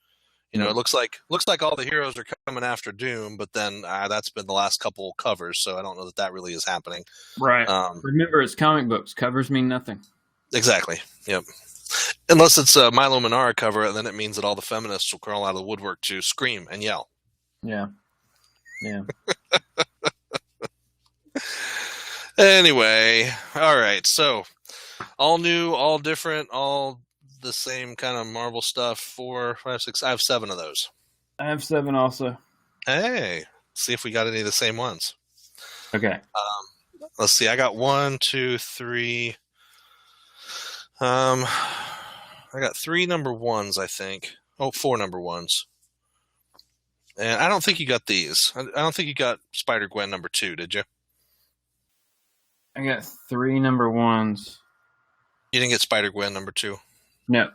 It looks like all the heroes are coming after Doom, but then that's been the last couple covers, so I don't know that really is happening. Right. Remember, it's comic books. Covers mean nothing. Exactly. Yep. Unless it's a Milo Manara cover, and then it means that all the feminists will crawl out of the woodwork to scream and yell. Yeah. Anyway, all right. So, all new, all different, all the same kind of Marvel stuff. 4, 5, 6. I have 7 of those. I have 7 also. Hey, see if we got any of the same ones. Okay. Let's see. I got 1, 2, 3. I got 3 #1s, I think. Oh, 4 #1s. And I don't think you got these. I don't think you got SpiderGwen #2, did you? I got 3 #1s. You didn't get SpiderGwen #2? No.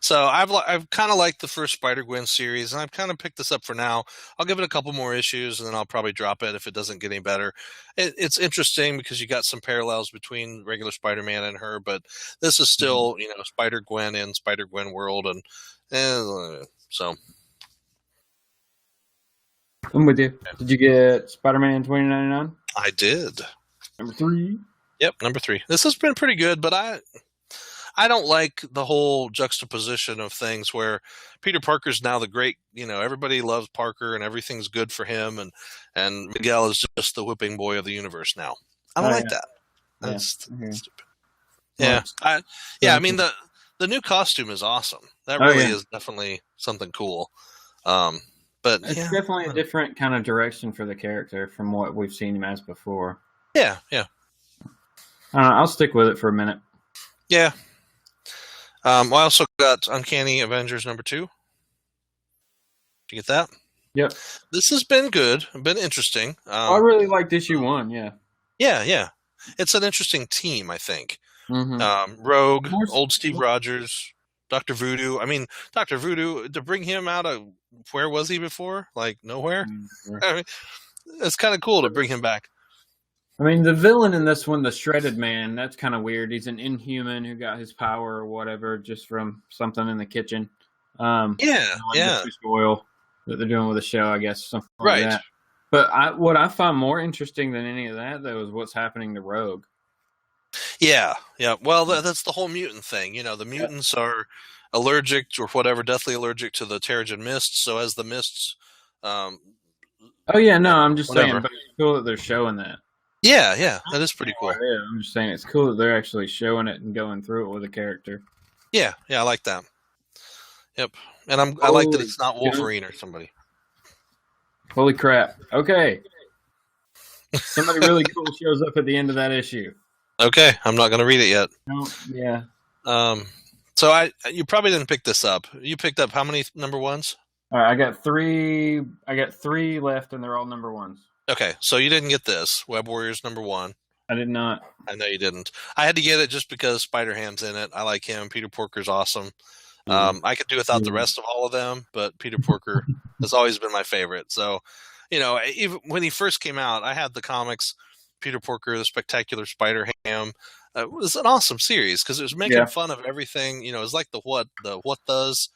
So I've kind of liked the first Spider-Gwen series, and I've kind of picked this up for now. I'll give it a couple more issues, and then I'll probably drop it if it doesn't get any better. It's interesting because you got some parallels between regular Spider-Man and her, but this is still, Spider-Gwen in Spider-Gwen world, and so. I'm with you. Did you get Spider-Man 2099? I did. #3? Yep, #3. This has been pretty good, but I don't like the whole juxtaposition of things where Peter Parker's now the great, everybody loves Parker and everything's good for him, and Miguel is just the whipping boy of the universe now. I don't like that. That's Okay. stupid. Yeah, I mean the new costume is awesome. That really is definitely something cool. But it's definitely a different kind of direction for the character from what we've seen him as before. Yeah. I'll stick with it for a minute. Yeah. I also got Uncanny Avengers #2. Did you get that? Yep. This has been good. Been interesting. I really liked issue 1. Yeah. Yeah. It's an interesting team, I think. Mm-hmm. Rogue, old Steve Rogers, Dr. Voodoo. I mean, Dr. Voodoo, to bring him out of where was he before? Like nowhere. Mm-hmm. I mean, it's kind of cool to bring him back. I mean, the villain in this one, the Shredded Man, that's kind of weird. He's an Inhuman who got his power or whatever just from something in the kitchen. Fish oil that they're doing with the show, I guess, something like that. But what I find more interesting than any of that, though, is what's happening to Rogue. Yeah. Well, that's the whole mutant thing. The mutants are allergic or whatever, deathly allergic to the Terrigen mists. So as the mists, I'm just saying, but it's cool that they're showing that. Yeah, that is pretty cool. I'm just saying it's cool that they're actually showing it and going through it with a character. Yeah, I like that. Yep, and I like that it's not Wolverine or somebody. Holy crap! Okay, somebody really cool shows up at the end of that issue. Okay, I'm not going to read it yet. No, yeah. So you probably didn't pick this up. You picked up how many #1s? All right, I got three left, and they're all #1s. Okay, so you didn't get this Web Warriors #1. I did not. I know you didn't. I had to get it just because Spider-Ham's in it. I like him. Peter Porker's awesome. I could do without the rest of all of them, but Peter Porker has always been my favorite. So, even when he first came out, I had the comics, Peter Porker, the Spectacular Spider-Ham. It was an awesome series because it was making fun of everything. It was like the what does,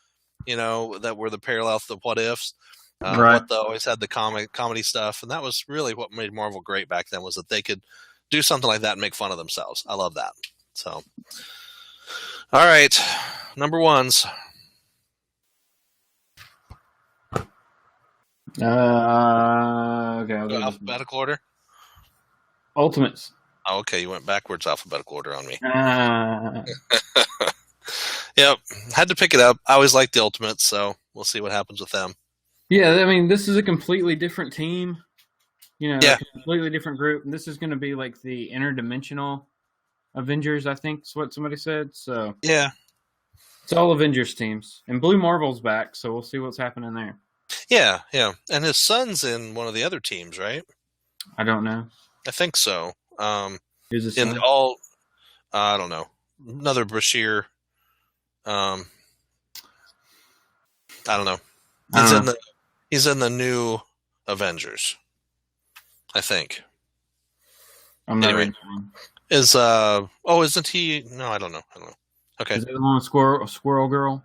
that were the parallel to the what ifs. What the always had the comedy stuff, and that was really what made Marvel great back then, was that they could do something like that and make fun of themselves. I love that. So, all right, #1s. Okay. Alphabetical order. Ultimates. Oh, okay, you went backwards alphabetical order on me. Yep, had to pick it up. I always liked the Ultimates, so we'll see what happens with them. Yeah, I mean, this is a completely different team. A completely different group. And this is going to be like the interdimensional Avengers, I think is what somebody said. So yeah, it's all Avengers teams. And Blue Marvel's back, so we'll see what's happening there. Yeah. And his son's in one of the other teams, right? I don't know. I think so. Who's his in son? all, I don't know. Another Bashir. I don't know. He's in the new Avengers, I think. I'm not anyway, isn't he? No, I don't know. Okay. Is that the one with Squirrel Girl?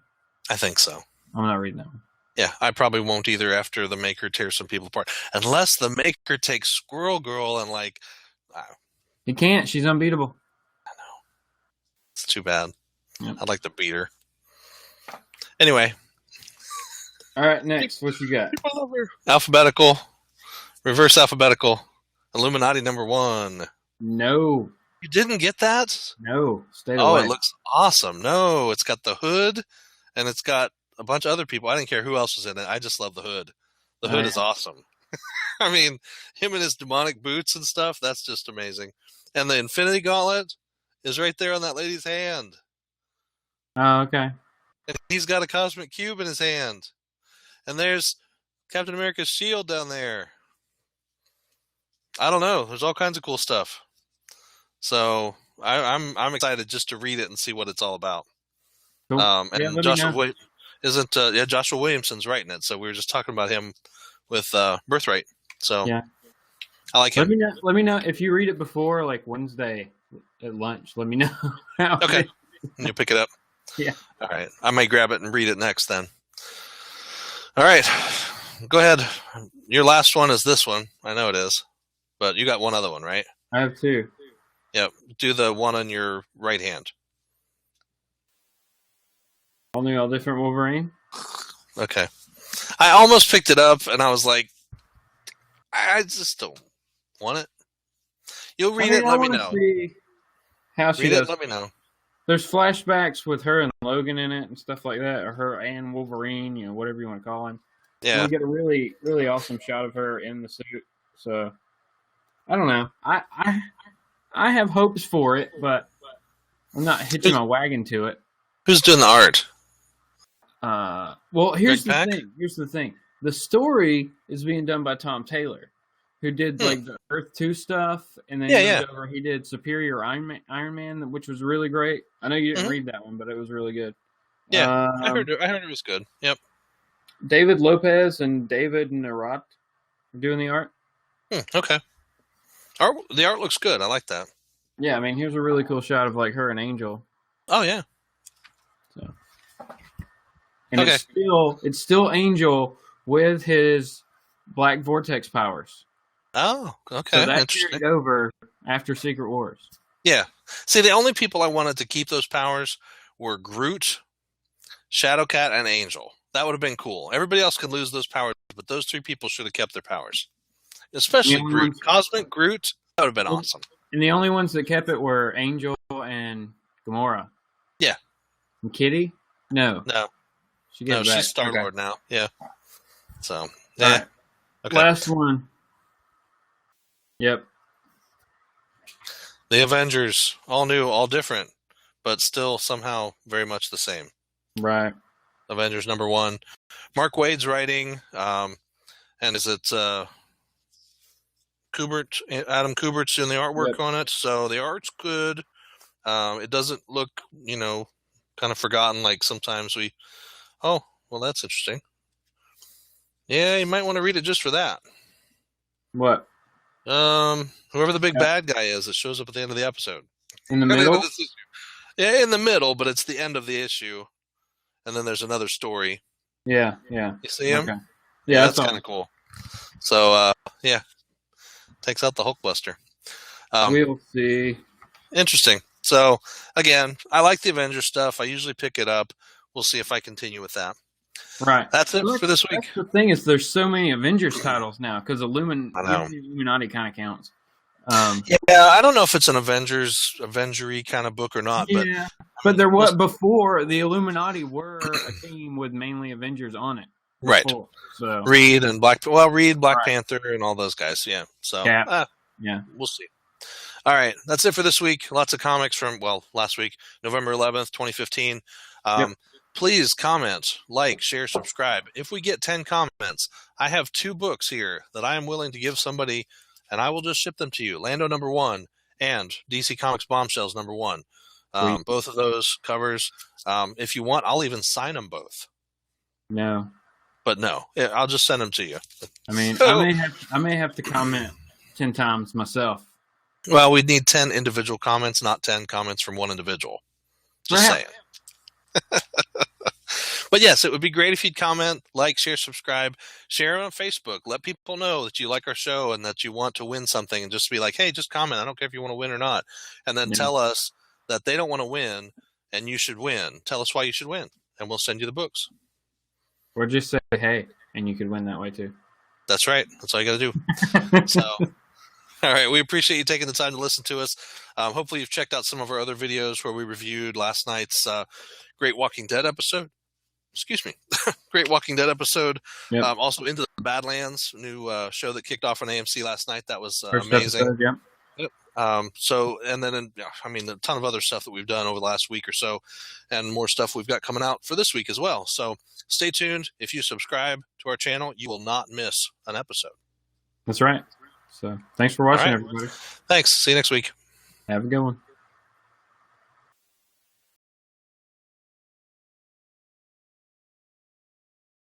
I think so. I'm not reading that one. Yeah, I probably won't either after the Maker tears some people apart. Unless the Maker takes Squirrel Girl and He can't. She's unbeatable. I know. It's too bad. Yep. I'd like to beat her. Anyway. All right, next. What you got? Alphabetical. Reverse alphabetical. Illuminati #1. No. You didn't get that? No. Stay away. Oh, it looks awesome. No, it's got the hood, and it's got a bunch of other people. I didn't care who else was in it. I just love the hood. The hood is awesome. I mean, him and his demonic boots and stuff, that's just amazing. And the Infinity Gauntlet is right there on that lady's hand. Oh, okay. And he's got a cosmic cube in his hand. And there's Captain America's shield down there. I don't know. There's all kinds of cool stuff. So I'm excited just to read it and see what it's all about. Cool. And Joshua Williamson's writing it. So we were just talking about him with Birthright. So yeah, I like him. Let me know if you read it before like Wednesday at lunch. Let me know. Okay, you'll pick it up. Yeah. All right. I may grab it and read it next then. All right. Go ahead. Your last one is this one. I know it is. But you got one other one, right? I have two. Yep. Do the one on your right hand. All different Wolverine? Okay. I almost picked it up, and I was like, I just don't want it. You'll read it and let me know. how she Read does. it. Let me know. There's flashbacks with her and Logan in it and stuff like that, or her and Wolverine, whatever you want to call him. Yeah. And we get a really, really awesome shot of her in the suit. So I don't know. I have hopes for it, but I'm not hitching my wagon to it. Who's doing the art? Well, here's the thing. Here's the thing. The story is being done by Tom Taylor, who did like the Earth 2 stuff, and then he did Superior Iron Man, which was really great. I know you didn't read that one, but it was really good. Yeah, I heard it was good. Yep. David Lopez and David Narat are doing the art. Okay. The art looks good. I like that. Yeah, I mean, here's a really cool shot of like her and Angel. Oh yeah. So, and it's still Angel with his Black Vortex powers. Oh, okay. So that carried over after Secret Wars. Yeah. See, the only people I wanted to keep those powers were Groot, Shadowcat, and Angel. That would have been cool. Everybody else could lose those powers, but those 3 people should have kept their powers. Especially Groot. Cosmic Groot. That would have been awesome. And the only ones that kept it were Angel and Gamora. Yeah. And Kitty? No. She's Star-Lord now. Yeah. So, yeah. Right. Okay. Last one. Yep. The Avengers. All new, all different, but still somehow very much the same. Right. Avengers #1. Mark Waid's writing, and is it Adam Kubert's doing the artwork on it, so the art's good. It doesn't look, kind of forgotten like sometimes oh, well, that's interesting. Yeah, you might want to read it just for that. What? Whoever the big bad guy is that shows up at the end of the episode. In the middle? Yeah, in the middle, but it's the end of the issue. And then there's another story. Yeah. You see him? Okay. Yeah, that's kind of cool. So, takes out the Hulkbuster. We'll see. Interesting. So, again, I like the Avengers stuff. I usually pick it up. We'll see if I continue with that. Right. That's it for this week. The thing is, there's so many Avengers titles now because Illuminati kind of counts. Yeah, I don't know if it's an Avengery kind of book or not. Yeah, but there was before the Illuminati were a team with mainly Avengers on it. Right. So Reed, Black Panther, and all those guys. Yeah. So we'll see. All right, that's it for this week. Lots of comics from last week, November 11th, 2015. Please comment, like, share, subscribe. If we get 10 comments, I have 2 books here that I am willing to give somebody, and I will just ship them to you. Lando #1 and DC Comics Bombshells #1. Both of those covers. If you want, I'll even sign them both. No. But no, I'll just send them to you. I mean, I may have to comment 10 times myself. Well, we'd need 10 individual comments, not 10 comments from one individual. Just saying. But yes, it would be great if you'd comment, like, share, subscribe, share it on Facebook. Let people know that you like our show and that you want to win something, and just be like, hey, just comment. I don't care if you want to win or not. And then tell us that they don't want to win and you should win. Tell us why you should win, and we'll send you the books. Or just say, hey, and you could win that way too. That's right. That's all you got to do. So, all right. We appreciate you taking the time to listen to us. Hopefully you've checked out some of our other videos where we reviewed last night's Great Walking Dead episode. Excuse me. Great Walking Dead episode. Yep. Also Into the Badlands, new show that kicked off on AMC last night. That was amazing. Episode, yeah. Yep. And then, a ton of other stuff that we've done over the last week or so, and more stuff we've got coming out for this week as well. So stay tuned. If you subscribe to our channel, you will not miss an episode. That's right. So thanks for watching, everybody. Thanks. See you next week. Have a good one.